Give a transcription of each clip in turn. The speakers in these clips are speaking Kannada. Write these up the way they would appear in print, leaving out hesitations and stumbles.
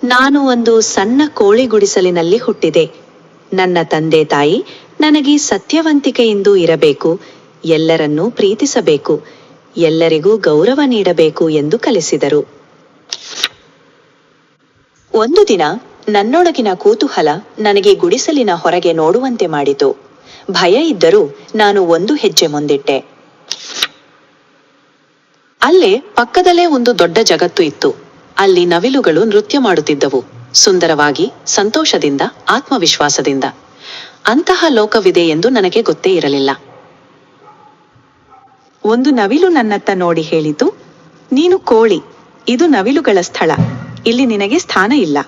ನಾನು ಒಂದು ಸಣ್ಣ ಕೋಳಿ ಗುಡಿಸಲಿನಲ್ಲಿ ಹುಟ್ಟಿದೆ. ನನ್ನ ತಂದೆ ತಾಯಿ ನನಗೆ ಸತ್ಯವಂತಿಕೆಯಿಂದ ಇರಬೇಕು, ಎಲ್ಲರನ್ನೂ ಪ್ರೀತಿಸಬೇಕು, ಎಲ್ಲರಿಗೂ ಗೌರವ ನೀಡಬೇಕು ಎಂದು ಕಲಿಸಿದರು. ಒಂದು ದಿನ ನನ್ನೊಳಗಿನ ಕುತೂಹಲ ನನಗೆ ಗುಡಿಸಲಿನ ಹೊರಗೆ ನೋಡುವಂತೆ ಮಾಡಿತು. ಭಯ ಇದ್ದರೂ ನಾನು ಒಂದು ಹೆಜ್ಜೆ ಮುಂದಿಟ್ಟೆ. ಅಲ್ಲೇ ಪಕ್ಕದಲ್ಲೇ ಒಂದು ದೊಡ್ಡ ಜಗತ್ತು ಇತ್ತು. ಅಲ್ಲಿ ನವಿಲುಗಳು ನೃತ್ಯ ಮಾಡುತ್ತಿದ್ದವು, ಸುಂದರವಾಗಿ, ಸಂತೋಷದಿಂದ, ಆತ್ಮವಿಶ್ವಾಸದಿಂದ. ಅಂತಹ ಲೋಕವಿದೆ ಎಂದು ನನಗೆ ಗೊತ್ತೇ ಇರಲಿಲ್ಲ. ಒಂದು ನವಿಲು ನನ್ನತ್ತ ನೋಡಿ ಹೇಳಿತು, ನೀನು ಕೋಳಿ, ಇದು ನವಿಲುಗಳ ಸ್ಥಳ, ಇಲ್ಲಿ ನಿನಗೆ ಸ್ಥಾನ ಇಲ್ಲ.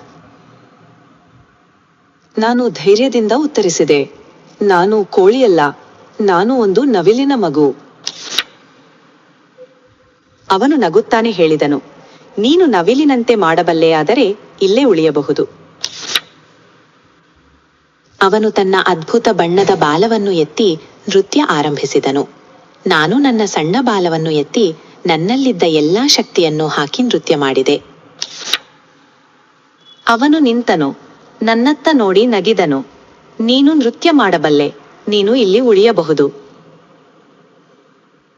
ನಾನು ಧೈರ್ಯದಿಂದ ಉತ್ತರಿಸಿದೆ, ನಾನು ಕೋಳಿಯಲ್ಲ, ನಾನು ಒಂದು ನವಿಲಿನ ಮಗು. ಅವನು ನಗುತ್ತಾನೆ ಹೇಳಿದನು, ನೀನು ನವಿಲಿನಂತೆ ಮಾಡಬಲ್ಲೆಯಾದರೆ ಇಲ್ಲೇ ಉಳಿಯಬಹುದು. ಅವನು ತನ್ನ ಅದ್ಭುತ ಬಣ್ಣದ ಬಾಲವನ್ನು ಎತ್ತಿ ನೃತ್ಯ ಆರಂಭಿಸಿದನು. ನಾನು ನನ್ನ ಸಣ್ಣ ಬಾಲವನ್ನು ಎತ್ತಿ ನನ್ನಲ್ಲಿದ್ದ ಎಲ್ಲಾ ಶಕ್ತಿಯನ್ನು ಹಾಕಿ ನೃತ್ಯ ಮಾಡಿದೆ. ಅವನು ನಿಂತನು, ನನ್ನತ್ತ ನೋಡಿ ನಗಿದನು, ನೀನು ನೃತ್ಯ ಮಾಡಬಲ್ಲೆ, ನೀನು ಇಲ್ಲಿ ಉಳಿಯಬಹುದು.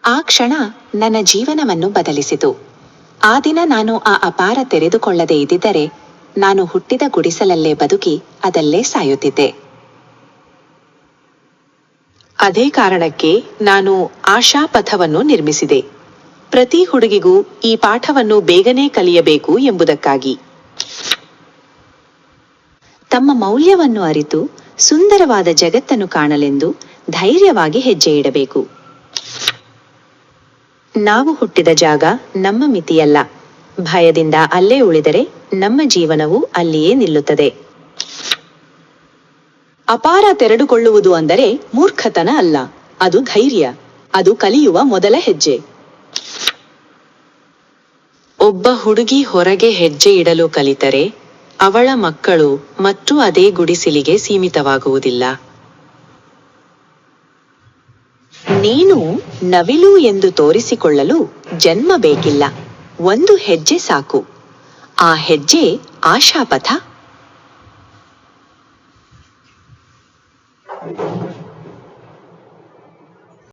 ಆ ಕ್ಷಣ ನನ್ನ ಜೀವನವನ್ನು ಬದಲಿಸಿತು. ಆ ದಿನ ನಾನು ಆ ಅಪಾರ ತೆರೆದುಕೊಳ್ಳದೆ ಇದ್ದಿದ್ದರೆ ನಾನು ಹುಟ್ಟಿದ ಗುಡಿಸಲಲ್ಲೇ ಬದುಕಿ ಅದಲ್ಲೇ ಸಾಯುತ್ತಿದ್ದೆ. ಅದೇ ಕಾರಣಕ್ಕೆ ನಾನು ಆಶಾಪಥವನ್ನು ನಿರ್ಮಿಸಿದೆ. ಪ್ರತಿ ಹುಡುಗಿಗೂ ಈ ಪಾಠವನ್ನು ಬೇಗನೆ ಕಲಿಯಬೇಕು ಎಂಬುದಕ್ಕಾಗಿ. ತಮ್ಮ ಮೌಲ್ಯವನ್ನು ಅರಿತು ಸುಂದರವಾದ ಜಗತ್ತನ್ನು ಕಾಣಲೆಂದು ಧೈರ್ಯವಾಗಿ ಹೆಜ್ಜೆ ಇಡಬೇಕು. ನಾವು ಹುಟ್ಟಿದ ಜಾಗ ನಮ್ಮ ಮಿತಿಯಲ್ಲ. ಭಯದಿಂದ ಅಲ್ಲೇ ಉಳಿದರೆ ನಮ್ಮ ಜೀವನವು ಅಲ್ಲಿಯೇ ನಿಲ್ಲುತ್ತದೆ. ಅಪಾರ ತೆರೆದುಕೊಳ್ಳುವುದು ಅಂದರೆ ಮೂರ್ಖತನ ಅಲ್ಲ, ಅದು ಧೈರ್ಯ, ಅದು ಕಲಿಯುವ ಮೊದಲ ಹೆಜ್ಜೆ. ಒಬ್ಬ ಹುಡುಗಿ ಹೊರಗೆ ಹೆಜ್ಜೆ ಇಡಲು ಕಲಿತರೆ ಅವಳ ಮಕ್ಕಳು ಮತ್ತು ಅದೇ ಗುಡಿಸಲಿಗೆ ಸೀಮಿತವಾಗುವುದಿಲ್ಲ. ನೀನು ನವಿಲು ಎಂದು ತೋರಿಸಿಕೊಳ್ಳಲು ಜನ್ಮ ಬೇಕಿಲ್ಲ, ಒಂದು ಹೆಜ್ಜೆ ಸಾಕು. ಆ ಹೆಜ್ಜೆ ಆಶಾಪಥ.